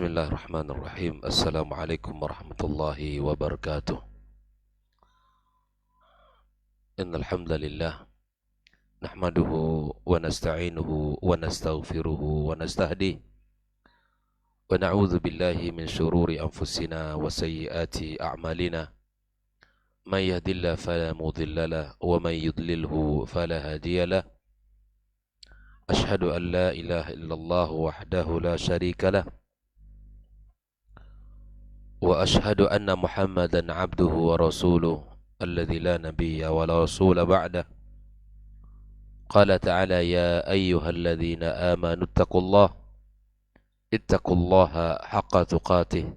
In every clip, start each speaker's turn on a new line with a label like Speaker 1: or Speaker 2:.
Speaker 1: Bismillahirrahmanirrahim. Assalamualaikum warahmatullahi wabarakatuh. Innal hamdalillah nahmaduhu wa nasta'inuhu wa nastaghfiruhu wa nastahdihi wa na'udzu billahi min shururi anfusina wa sayyiati a'malina. May yahdihillahu fala mudilla lahu wa may yudlilhu fala hadiya lahu. Ashhadu an la ilaha illallah wahdahu la syarika lahu wa ashhadu anna Muhammadan abduhu wa rasuluh alladzi la nabiyya wa la rasula ba'dah. Qala ta'ala ya ayyuhalladzina amanu ittaqullaha haqqa tuqatih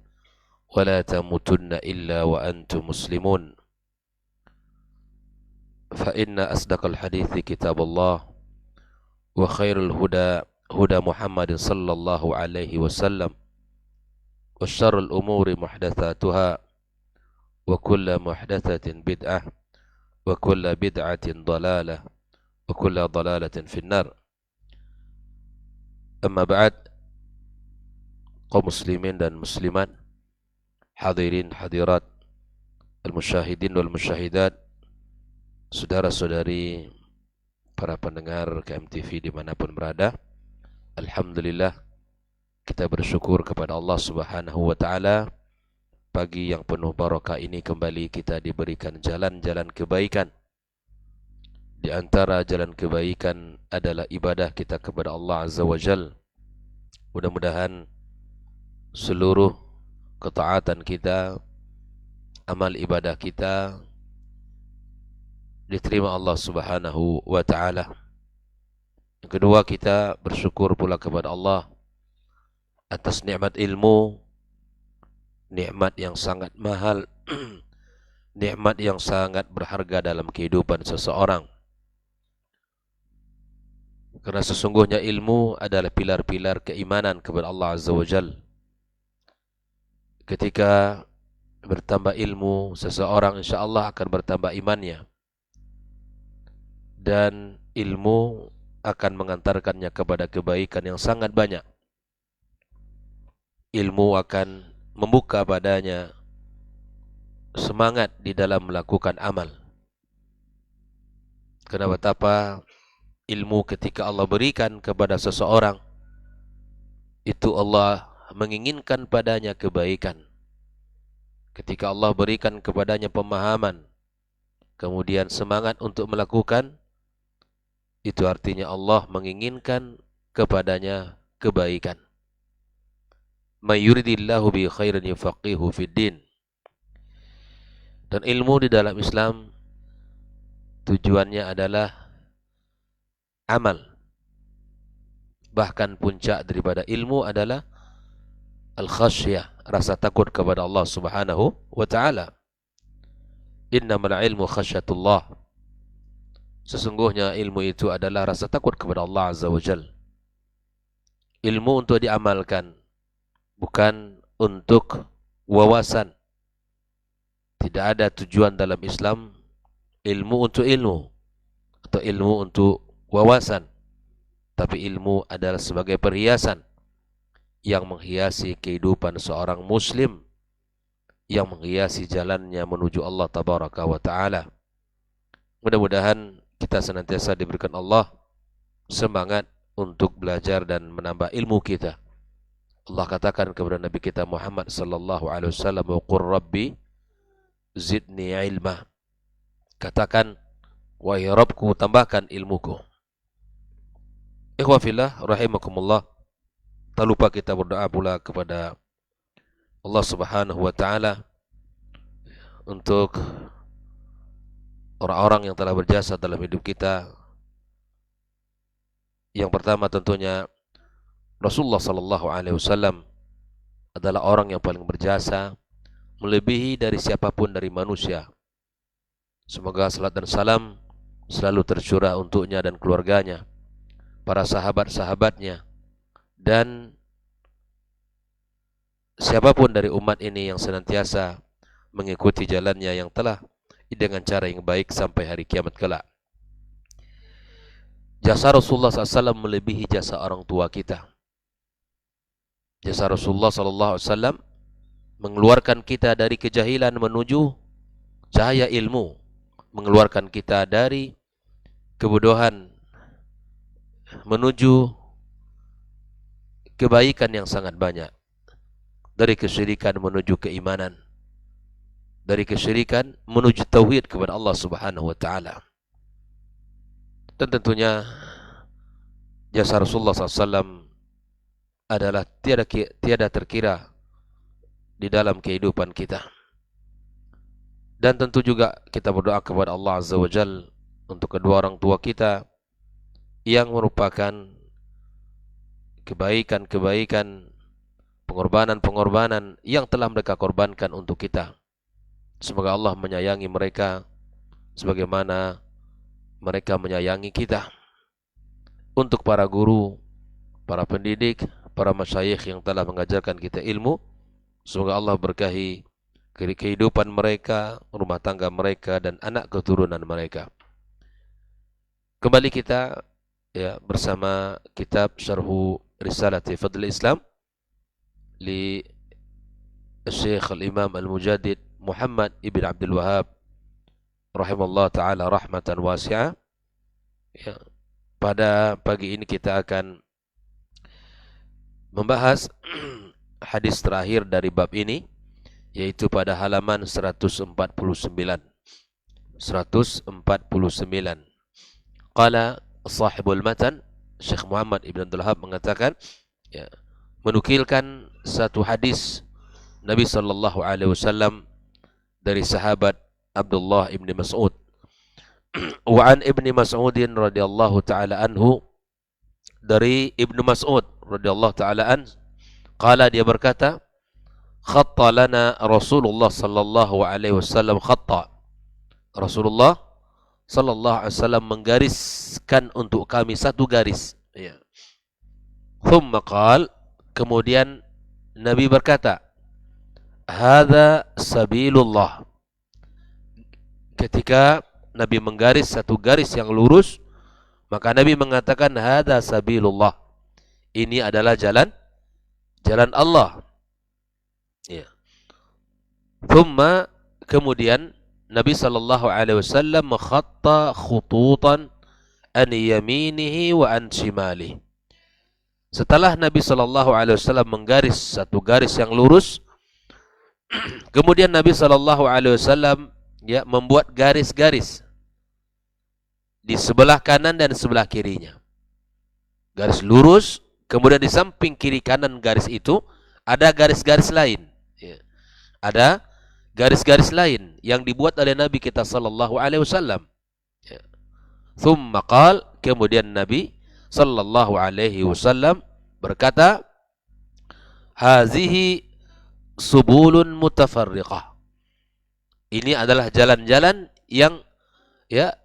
Speaker 1: wa la tamutunna illa wa antum muslimun. Fa inna asdaqal hadithi kitabullah wa khairul huda Muhammadin sallallahu alaihi wasallam wa syarrul umuri muhdatsatuha wa kullu muhdatsatin bid'ah wa kullu bid'atin dhalalah wa kullu dhalalatin finnar. Amma ba'd, kaum muslimin dan muslimat, hadirin hadirat, al-musyahidin wal musyahidat, saudara-saudari para pendengar KMTV dimanapun berada, alhamdulillah kita bersyukur kepada Allah Subhanahu wa Ta'ala. Pagi yang penuh barakah ini kembali kita diberikan jalan-jalan kebaikan. Di antara jalan kebaikan adalah ibadah kita kepada Allah Azza wa Jal. Mudah-mudahan seluruh ketaatan kita, amal ibadah kita diterima Allah Subhanahu wa Ta'ala. Yang kedua, kita bersyukur pula kepada Allah atas nikmat ilmu, nikmat yang sangat mahal, nikmat yang sangat berharga dalam kehidupan seseorang. Karena sesungguhnya ilmu adalah pilar-pilar keimanan kepada Allah Azza wa Jal. Ketika bertambah ilmu, seseorang insyaAllah akan bertambah imannya. Dan ilmu akan mengantarkannya kepada kebaikan yang sangat banyak. Ilmu akan membuka padanya semangat di dalam melakukan amal. Karena betapa ilmu ketika Allah berikan kepada seseorang, itu Allah menginginkan padanya kebaikan. Ketika Allah berikan kepadanya pemahaman, kemudian semangat untuk melakukan, itu artinya Allah menginginkan kepadanya kebaikan. May yuridillahu bi khairan yufaqihu fid din. Dan ilmu di dalam Islam tujuannya adalah amal. Bahkan puncak daripada ilmu adalah al-khasyah, rasa takut kepada Allah Subhanahu wa Ta'ala. Innamal ilmu khasyatullah. Sesungguhnya ilmu itu adalah rasa takut kepada Allah Azza wa Jal. Ilmu untuk diamalkan, bukan untuk wawasan. Tidak ada tujuan dalam Islam ilmu untuk ilmu atau ilmu untuk wawasan. Tapi ilmu adalah sebagai perhiasan yang menghiasi kehidupan seorang muslim, yang menghiasi jalannya menuju Allah Tabaraka wa Ta'ala. Mudah-mudahan kita senantiasa diberikan Allah semangat untuk belajar dan menambah ilmu kita. Allah katakan kepada Nabi kita Muhammad sallallahu alaihi wasallam, "Wa qur rabbi zidni ilma." Katakan, wahai Rabbku, tambahkan ilmuku. Ikhwa fillah rahimakumullah. Tak lupa kita berdoa pula kepada Allah Subhanahu wa Ta'ala untuk orang-orang yang telah berjasa dalam hidup kita. Yang pertama tentunya Rasulullah sallallahu alaihi wasallam adalah orang yang paling berjasa, melebihi dari siapapun dari manusia. Semoga salat dan salam selalu tercurah untuknya dan keluarganya, para sahabat-sahabatnya, dan siapapun dari umat ini yang senantiasa mengikuti jalannya yang telah dengan cara yang baik sampai hari kiamat kelak. Jasa Rasulullah SAW melebihi jasa orang tua kita. Jasa Rasulullah sallallahu alaihi wasallam mengeluarkan kita dari kejahilan menuju cahaya ilmu, mengeluarkan kita dari kebodohan menuju kebaikan yang sangat banyak, dari kesyirikan menuju keimanan, dari kesyirikan menuju tauhid kepada Allah Subhanahu wa taala. Dan tentunya jasa Rasulullah SAW adalah tiada terkira di dalam kehidupan kita. Dan tentu juga kita berdoa kepada Allah Azza wa Jal untuk kedua orang tua kita yang merupakan kebaikan-kebaikan, pengorbanan-pengorbanan yang telah mereka korbankan untuk kita. Semoga Allah menyayangi mereka sebagaimana mereka menyayangi kita. Untuk para guru, para pendidik, para masyayikh yang telah mengajarkan kita ilmu, semoga Allah berkahi kehidupan mereka, rumah tangga mereka, dan anak keturunan mereka. Kembali kita bersama kitab Syarhu Risalati Fadl Islam li Syekh Al-Imam Al-Mujaddid Muhammad Ibn Abdul Wahab rahimallahu ta'ala rahmatan wasi'ah. Pada pagi ini kita akan membahas hadis terakhir dari bab ini, yaitu pada halaman 149. Qala sahibul matan, Syekh Muhammad Ibn Abdul Wahab mengatakan, menukilkan satu hadis Nabi sallallahu alaihi wasallam dari sahabat Abdullah ibn Mas'ud. Wa an ibni Mas'udin radhiyallahu ta'ala anhu, dari Ibnu Mas'ud radhiyallahu ta'ala an, qala, dia berkata, khatta lana Rasulullah sallallahu alaihi wasallam khatta. Rasulullah sallallahu alaihi wasallam menggariskan untuk kami satu garis. Thumma qal, kemudian Nabi berkata, hadza sabilullah. Ketika Nabi menggaris satu garis yang lurus, maka Nabi mengatakan hadza sabilullah. Ini adalah jalan Allah. Thumma, kemudian Nabi sallallahu alaihi wasallam khatta khututan an yaminihi wa an shimalihi. Setelah Nabi sallallahu alaihi wasallam menggaris satu garis yang lurus, kemudian Nabi sallallahu alaihi wasallam membuat garis-garis di sebelah kanan dan sebelah kirinya. Garis lurus, kemudian di samping kiri kanan garis itu ada garis-garis lain. Ada garis-garis lain yang dibuat oleh Nabi kita sallallahu alaihi wasallam. Thumma qal, kemudian Nabi sallallahu alaihi wasallam berkata, hazihi subulun mutafarriqah. Ini adalah jalan-jalan yang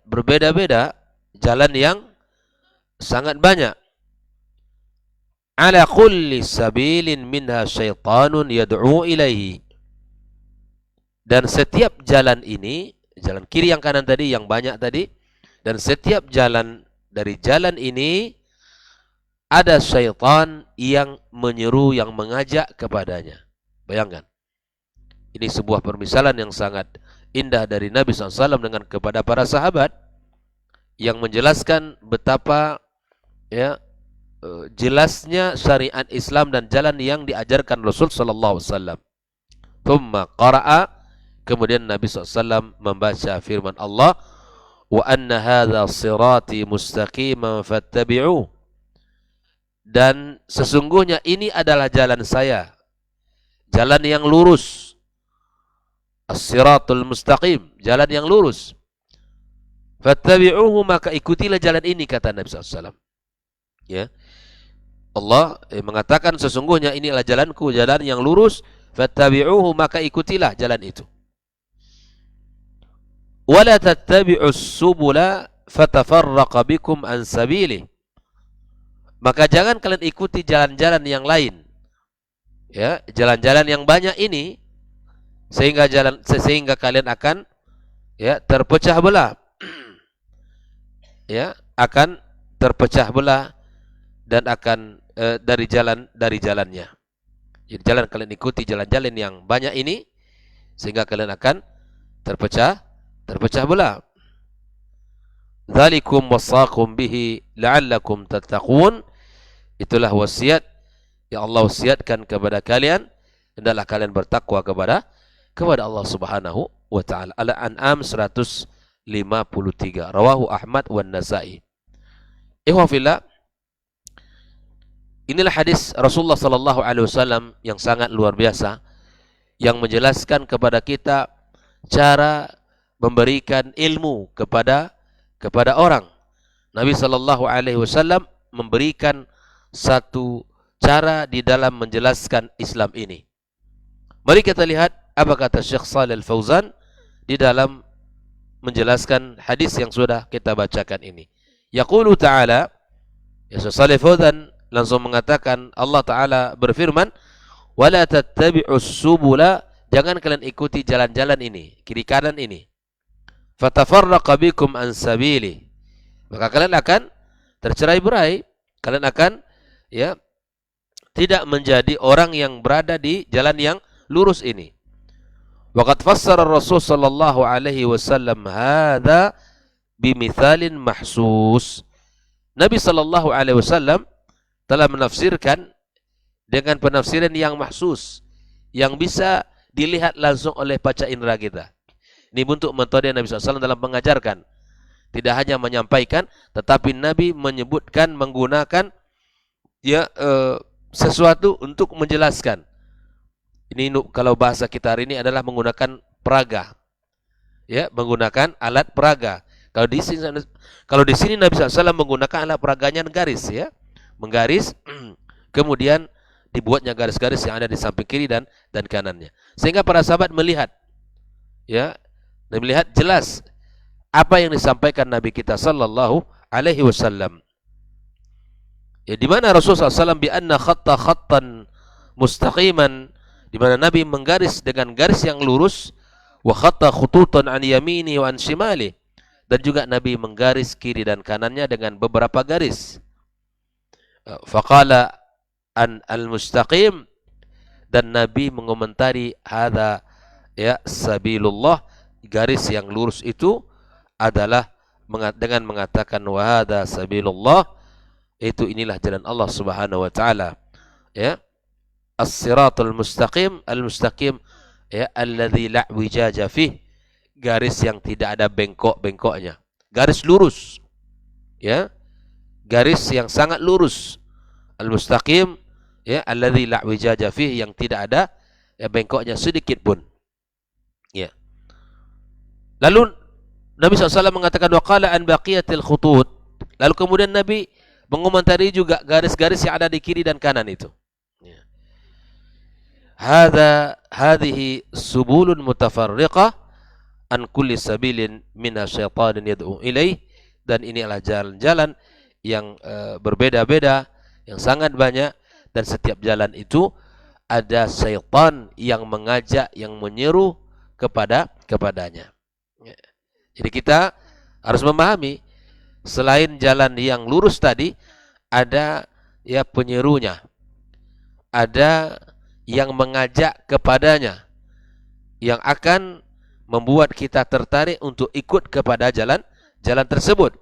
Speaker 1: berbeda-beda, jalan yang sangat banyak. Ala kulli sabilin minha syaitanun yad'u ilaihi. Dan setiap jalan ini, jalan kiri yang kanan tadi, yang banyak tadi, dan setiap jalan dari jalan ini ada syaitan yang menyeru, yang mengajak kepadanya. Bayangkan, ini sebuah permisalan yang sangat indah dari Nabi SAW dengan kepada para sahabat, yang menjelaskan betapa jelasnya syariat Islam dan jalan yang diajarkan Rasul sallallahu alaihi wasallam. Thumma qara'a, kemudian Nabi SAW membaca firman Allah, wa anna hadza sirati mustaqiman fattabi'u. Dan sesungguhnya ini adalah jalan saya, jalan yang lurus. As-siratul mustaqim, jalan yang lurus. Fattabi'uhu, maka ikutilah jalan ini, kata Nabi SAW. Allah mengatakan sesungguhnya inilah jalanku, jalan yang lurus. Fattabi'uhu, maka ikutilah jalan itu. Wala tattabi'us subula fatafarraqa bikum an sabilih. Maka jangan kalian ikuti jalan-jalan yang lain. Jalan-jalan yang banyak ini, sehingga kalian akan terpecah belah. Akan terpecah belah dan akan dari jalannya. Jadi jalan kalian ikuti jalan-jalan yang banyak ini sehingga kalian akan terpecah belah. Dzalikum wasaqum bihi la'allakum tattaqun. Itulah wasiat yang Allah wasiatkan kepada kalian, hendaklah kalian bertakwa kepada Allah Subhanahu wa taala. Al-An'am 153. Rawahu Ahmad wan Nasa'i. Ikhwafillah, inilah hadis Rasulullah sallallahu alaihi wasallam yang sangat luar biasa yang menjelaskan kepada kita cara memberikan ilmu kepada orang. Nabi sallallahu alaihi wasallam memberikan satu cara di dalam menjelaskan Islam ini. Mari kita lihat apa kata Syekh Shalih Al-Fauzan di dalam menjelaskan hadis yang sudah kita bacakan ini. Yaqulu ta'ala, ya Syekh Shalih Al-Fauzan langsung mengatakan, Allah Ta'ala berfirman, wala tattabi'us subula, jangan kalian ikuti jalan-jalan ini, kiri kanan ini. Fatafarraqa bikum an sabili, maka kalian akan tercerai-berai, kalian akan tidak menjadi orang yang berada di jalan yang lurus ini. Waqad fassara Rasul sallallahu alaihi wasallam hadza bimithalin mahsus. Nabi sallallahu alaihi wasallam telah menafsirkan dengan penafsiran yang mahsus, yang bisa dilihat langsung oleh panca indera kita. Ini bentuk metode Nabi SAW dalam mengajarkan. Tidak hanya menyampaikan, tetapi Nabi menyebutkan, menggunakan sesuatu untuk menjelaskan. Ini kalau bahasa kita hari ini adalah menggunakan peraga. Ya, menggunakan alat peraga. Kalau di sini Nabi SAW menggunakan alat peraganya garis, ya. Menggaris, kemudian dibuatnya garis-garis yang ada di samping kiri dan kanannya. Sehingga para sahabat melihat, ya, dan melihat jelas apa yang disampaikan Nabi kita sallallahu alaihi wasallam. Ya, di mana Rasulullah SAW bi anna khattan mustaqiman, di mana Nabi menggaris dengan garis yang lurus, wa khatta khututan an yamini wa an shimali, dan juga Nabi menggaris kiri dan kanannya dengan beberapa garis. Faqala an al-mustaqim, dan Nabi mengomentari hadza sabilullah, garis yang lurus itu adalah dengan mengatakan wa hadza sabilullah, itu inilah jalan Allah Subhanahu wa taala. Ya, as-siratal mustaqim, al-mustaqim, ya, alladzi la wijaja fih, garis yang tidak ada bengkok-bengkoknya, garis lurus, ya, garis yang sangat lurus. Al-mustaqim, ya, alladzi la wijaja fih, yang tidak ada bengkoknya sedikit pun. Ya. Lalu Nabi SAW mengatakan waqala an baqiyatil khutut, lalu kemudian Nabi mengomentari juga garis-garis yang ada di kiri dan kanan itu. Ya. Hadhihi subulun mutafarriqah an kulli sabilin minha syaitanin yad'u ilaih, dan ini adalah jalan-jalan yang berbeda-beda, yang sangat banyak, dan setiap jalan itu ada syaitan yang mengajak, yang menyeru kepadanya. Ya. Jadi kita harus memahami, selain jalan yang lurus tadi, ada penyerunya, ada yang mengajak kepadanya, yang akan membuat kita tertarik untuk ikut kepada jalan tersebut.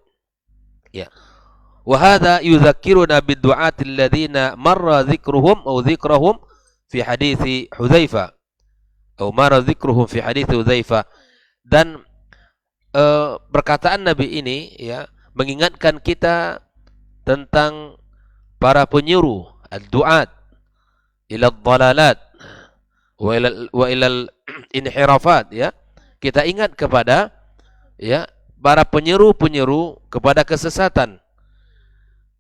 Speaker 1: Ya. Wa hadza yudzakkiruna bid-du'atil ladzina marra dzikruhum aw dzikrahum fi hadithi Hudzaifah. Atau marra dzikruhum fi hadithi Hudzaifah. Dan perkataan Nabi ini, ya, mengingatkan kita tentang para penyuruh, ad-du'at ila dhalalat wa ila inhirafat, ya. Kita ingat kepada, ya, para penyeru-penyeru kepada kesesatan,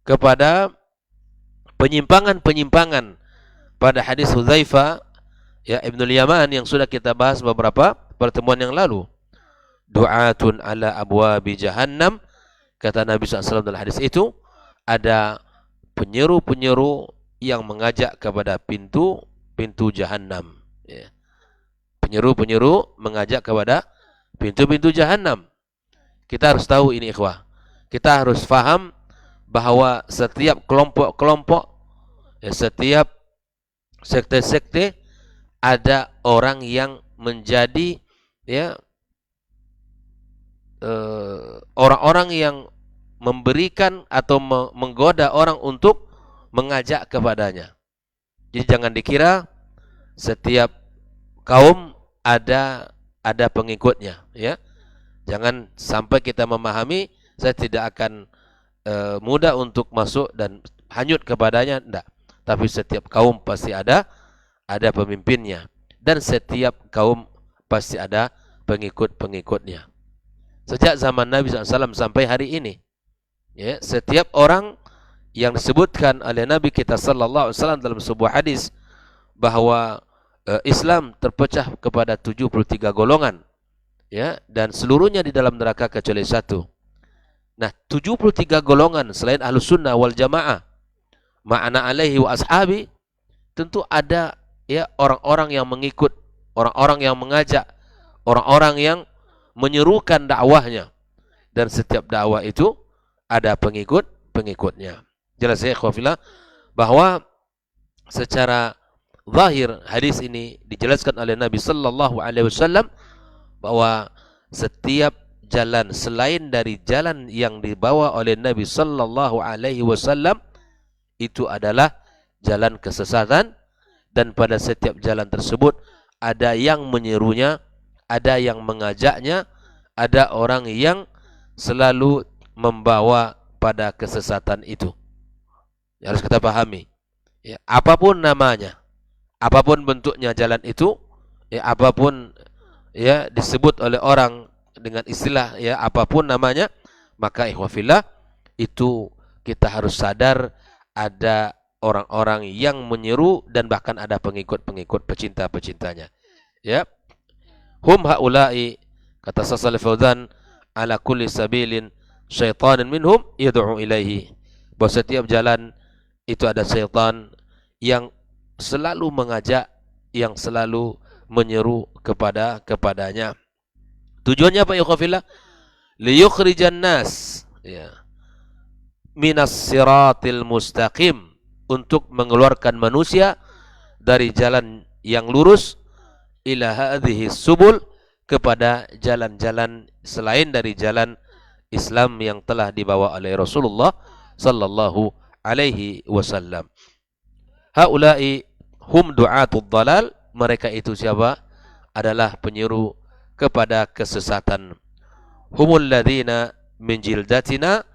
Speaker 1: kepada penyimpangan-penyimpangan. Pada hadis Hudzaifah, ya, Ibnul Yaman yang sudah kita bahas beberapa pertemuan yang lalu, du'atun ala abwabi jahannam, kata Nabi SAW dalam hadis itu, ada penyeru-penyeru yang mengajak kepada pintu jahannam, ya. Penyeru-penyeru mengajak kepada pintu-pintu jahannam. Kita harus tahu ini, ikhwah. Kita harus faham bahwa setiap kelompok-kelompok, ya, setiap sekte-sekte ada orang yang menjadi ya orang-orang yang memberikan atau menggoda orang untuk mengajak kepadanya. Jadi jangan dikira setiap kaum ada pengikutnya, ya. Jangan sampai kita memahami saya tidak akan mudah untuk masuk dan hanyut kepadanya, enggak. Tapi setiap kaum pasti ada pemimpinnya, dan setiap kaum pasti ada pengikut-pengikutnya. Sejak zaman Nabi SAW sampai hari ini, ya, setiap orang yang disebutkan oleh Nabi kita sallallahu alaihi wasallam dalam sebuah hadis bahwa Islam terpecah kepada 73 golongan, ya, dan seluruhnya di dalam neraka kecuali satu. Nah, 73 golongan selain Ahlus Sunnah wal Jamaah, ma'ana alaihi wa ashabi, tentu ada ya orang-orang yang mengikut, orang-orang yang mengajak, orang-orang yang menyerukan dakwahnya, dan setiap dakwah itu ada pengikutnya. Jelas ya ikhwafillah bahwa secara zahir hadis ini dijelaskan oleh Nabi sallallahu alaihi wasallam bahwa setiap jalan selain dari jalan yang dibawa oleh Nabi sallallahu alaihi wasallam itu adalah jalan kesesatan, dan pada setiap jalan tersebut ada yang menyerunya, ada yang mengajaknya, ada orang yang selalu membawa pada kesesatan itu. Ya, harus kita pahami. Ya, apapun namanya, apapun bentuknya jalan itu, ya, apapun ya disebut oleh orang dengan istilah ya apapun namanya, maka ikhwafillah itu kita harus sadar ada orang-orang yang menyeru dan bahkan ada pengikut-pengikut pecinta-pecintanya. Ya. Hum haula'i, kata Shalih Fauzan, ala kulli sabilin syaitanin minhum yad'u ilaihi. Bahwa setiap jalan itu ada syaitan yang selalu mengajak, yang selalu menyeru kepadanya. Tujuannya apa ya ikhwafillah? Liyukhrijan nas, ya, minas siratil mustaqim, untuk mengeluarkan manusia dari jalan yang lurus ila hadhihi subul, kepada jalan-jalan selain dari jalan Islam yang telah dibawa oleh Rasulullah sallallahu alaihi wasallam. Haula'i hum du'atud dalal, mereka itu siapa? Adalah penyeru kepada kesesatan. Humul ladzina min jildatina,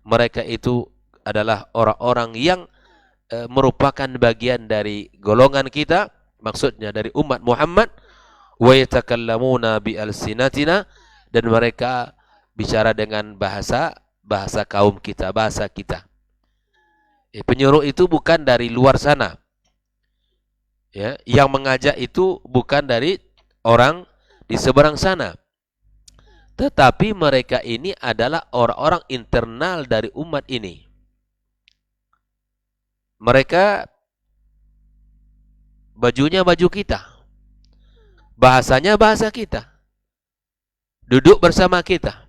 Speaker 1: mereka itu adalah orang-orang yang merupakan bagian dari golongan kita, maksudnya dari umat Muhammad. Wa yatakallamuna bi alsinatina, dan mereka bicara dengan bahasa kaum kita, bahasa kita. Penyuruh itu bukan dari luar sana. Ya, yang mengajak itu bukan dari orang di seberang sana. Tetapi mereka ini adalah orang-orang internal dari umat ini. Mereka bajunya baju kita, bahasanya bahasa kita, duduk bersama kita,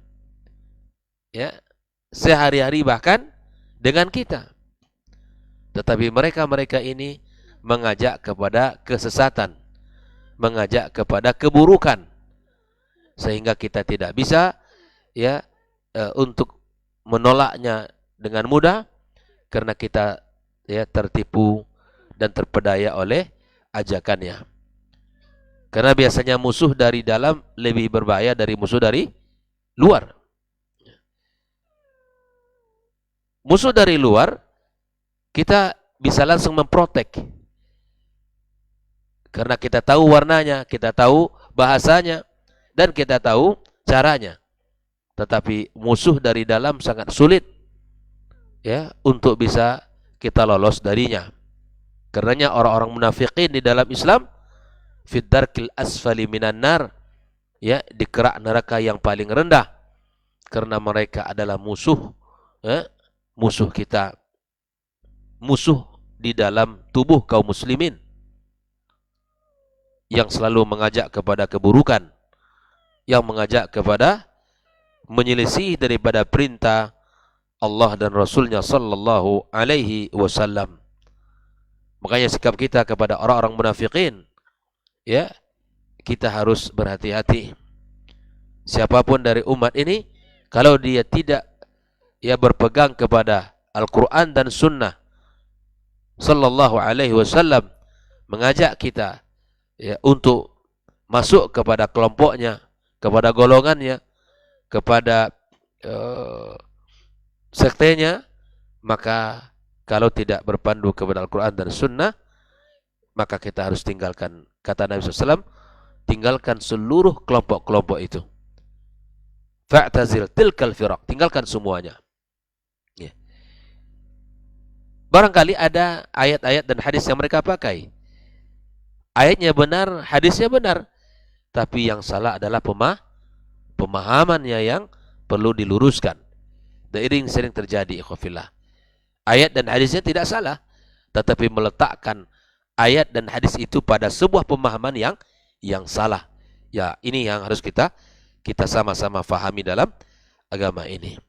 Speaker 1: ya, sehari-hari bahkan dengan kita. Tetapi mereka ini mengajak kepada kesesatan, mengajak kepada keburukan, sehingga kita tidak bisa ya untuk menolaknya dengan mudah, karena kita ya tertipu dan terpedaya oleh ajakannya. Karena biasanya musuh dari dalam lebih berbahaya dari musuh dari luar. Musuh dari luar kita bisa langsung memprotek, karena kita tahu warnanya, kita tahu bahasanya, dan kita tahu caranya. Tetapi musuh dari dalam sangat sulit ya untuk bisa kita lolos darinya. Karenanya orang-orang munafikin di dalam Islam fid darkil asfali minan nar, ya, di kerak neraka yang paling rendah, karena mereka adalah musuh, ya, musuh kita, musuh di dalam tubuh kaum muslimin, yang selalu mengajak kepada keburukan, yang mengajak kepada menyelisih daripada perintah Allah dan Rasulnya sallallahu alaihi wasallam. Makanya sikap kita kepada orang-orang munafikin, ya, kita harus berhati-hati. Siapapun dari umat ini, kalau dia tidak berpegang kepada Al-Quran dan Sunnah Sallallahu Alaihi Wasallam, mengajak kita untuk masuk kepada kelompoknya, kepada golongannya, kepada sektenya, maka kalau tidak berpandu kepada Al-Quran dan Sunnah, maka kita harus tinggalkan. Kata Nabi SAW, tinggalkan seluruh kelompok-kelompok itu. Fa'tazil tilkal firaq, tinggalkan semuanya. Ya. Barangkali ada ayat-ayat dan hadis yang mereka pakai. Ayatnya benar, hadisnya benar, tapi yang salah adalah pemahamannya yang perlu diluruskan. Dan sering terjadi, ikhwafillah. Ayat dan hadisnya tidak salah, tetapi meletakkan ayat dan hadis itu pada sebuah pemahaman yang salah. Ya, ini yang harus kita sama-sama fahami dalam agama ini.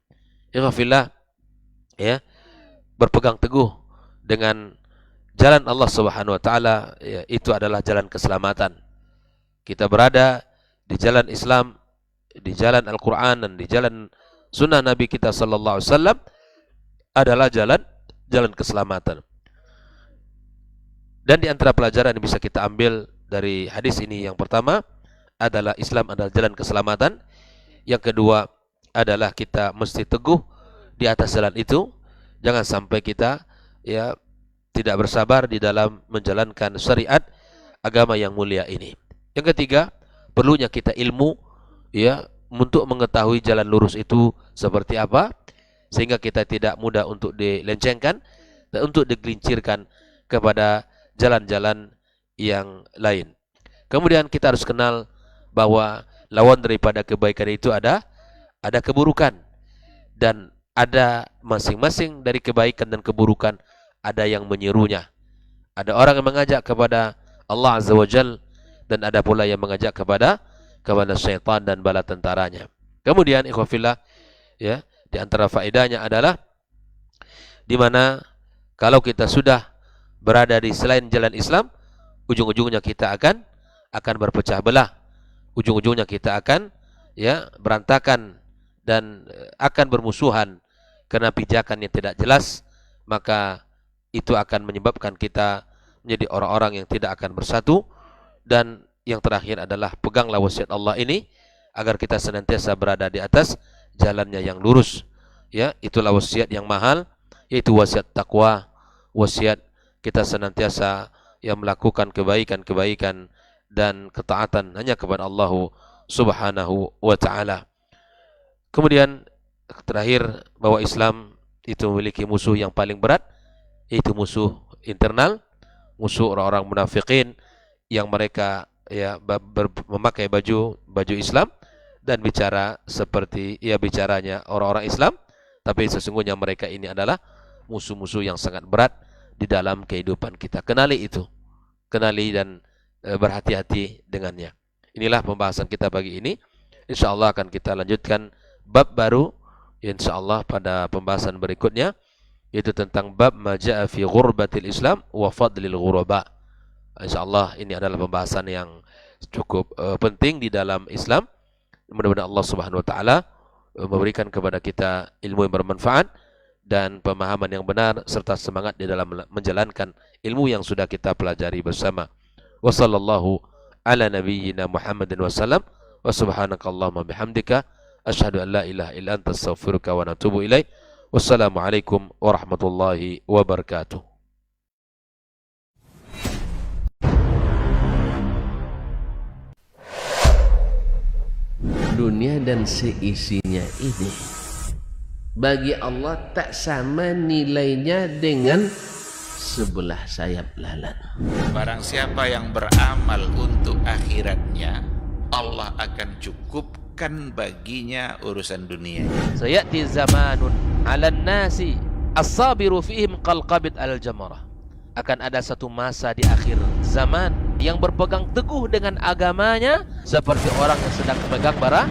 Speaker 1: Ikhwafillah, ya, berpegang teguh dengan jalan Allah Subhanahu wa taala, ya, itu adalah jalan keselamatan. Kita berada di jalan Islam, di jalan Al-Qur'an dan di jalan sunnah Nabi kita sallallahu alaihi wasallam adalah jalan keselamatan. Dan di antara pelajaran yang bisa kita ambil dari hadis ini, yang pertama adalah Islam adalah jalan keselamatan. Yang kedua adalah kita mesti teguh di atas jalan itu. Jangan sampai kita tidak bersabar di dalam menjalankan syariat agama yang mulia ini. Yang ketiga, perlunya kita ilmu untuk mengetahui jalan lurus itu seperti apa, sehingga kita tidak mudah untuk dilencengkan dan untuk digelincirkan kepada jalan-jalan yang lain. Kemudian kita harus kenal bahwa lawan daripada kebaikan itu ada keburukan, dan ada masing-masing dari kebaikan dan keburukan ada yang menyerunya. Ada orang yang mengajak kepada Allah Azza wa Jal, dan ada pula yang mengajak kepada syaitan dan bala tentaranya. Kemudian ikhwafillah, ya, di antara faedahnya adalah di mana kalau kita sudah berada di selain jalan Islam, ujung-ujungnya kita akan berpecah belah. Ujung-ujungnya kita akan berantakan dan akan bermusuhan karena pijakan yang tidak jelas. Maka itu akan menyebabkan kita menjadi orang-orang yang tidak akan bersatu. Dan yang terakhir adalah peganglah wasiat Allah ini agar kita senantiasa berada di atas jalannya yang lurus. Ya, itulah wasiat yang mahal, yaitu wasiat takwa, wasiat kita senantiasa melakukan kebaikan-kebaikan dan ketaatan hanya kepada Allah Subhanahu wa taala. Kemudian terakhir, bahwa Islam itu memiliki musuh yang paling berat, yaitu musuh internal, musuh orang-orang munafikin yang mereka memakai baju Islam dan bicara seperti bicaranya orang-orang Islam, tapi sesungguhnya mereka ini adalah musuh-musuh yang sangat berat di dalam kehidupan kita. Kenali itu, kenali dan berhati-hati dengannya. Inilah pembahasan kita pagi ini. InsyaAllah akan kita lanjutkan bab baru, InsyaAllah pada pembahasan berikutnya, yaitu tentang bab maja'a fi ghurbatil Islam wa fadlil ghuraba. InsyaAllah ini adalah pembahasan yang cukup penting di dalam Islam. Mudah-mudahan Allah Subhanahu wa taala memberikan kepada kita ilmu yang bermanfaat dan pemahaman yang benar, serta semangat di dalam menjalankan ilmu yang sudah kita pelajari bersama. Wa sallallahu ala nabiyyina Muhammadin wa sallam, wa subhanakallahumma bihamdika asyhadu an la ilaha illa anta astaghfiruka wa atubu ilaik. Wassalamualaikum warahmatullahi wabarakatuh.
Speaker 2: Dunia dan seisinya ini bagi Allah tak sama nilainya dengan sebelah sayap lalat.
Speaker 3: Barang siapa yang beramal untuk akhiratnya, Allah akan cukupkan baginya urusan dunia.
Speaker 1: Sayati zamanun 'alan nasi as-sabiru fihim qalqabit al-jamarah. Akan ada satu masa di akhir zaman yang berpegang teguh dengan agamanya seperti orang yang sedang memegang bara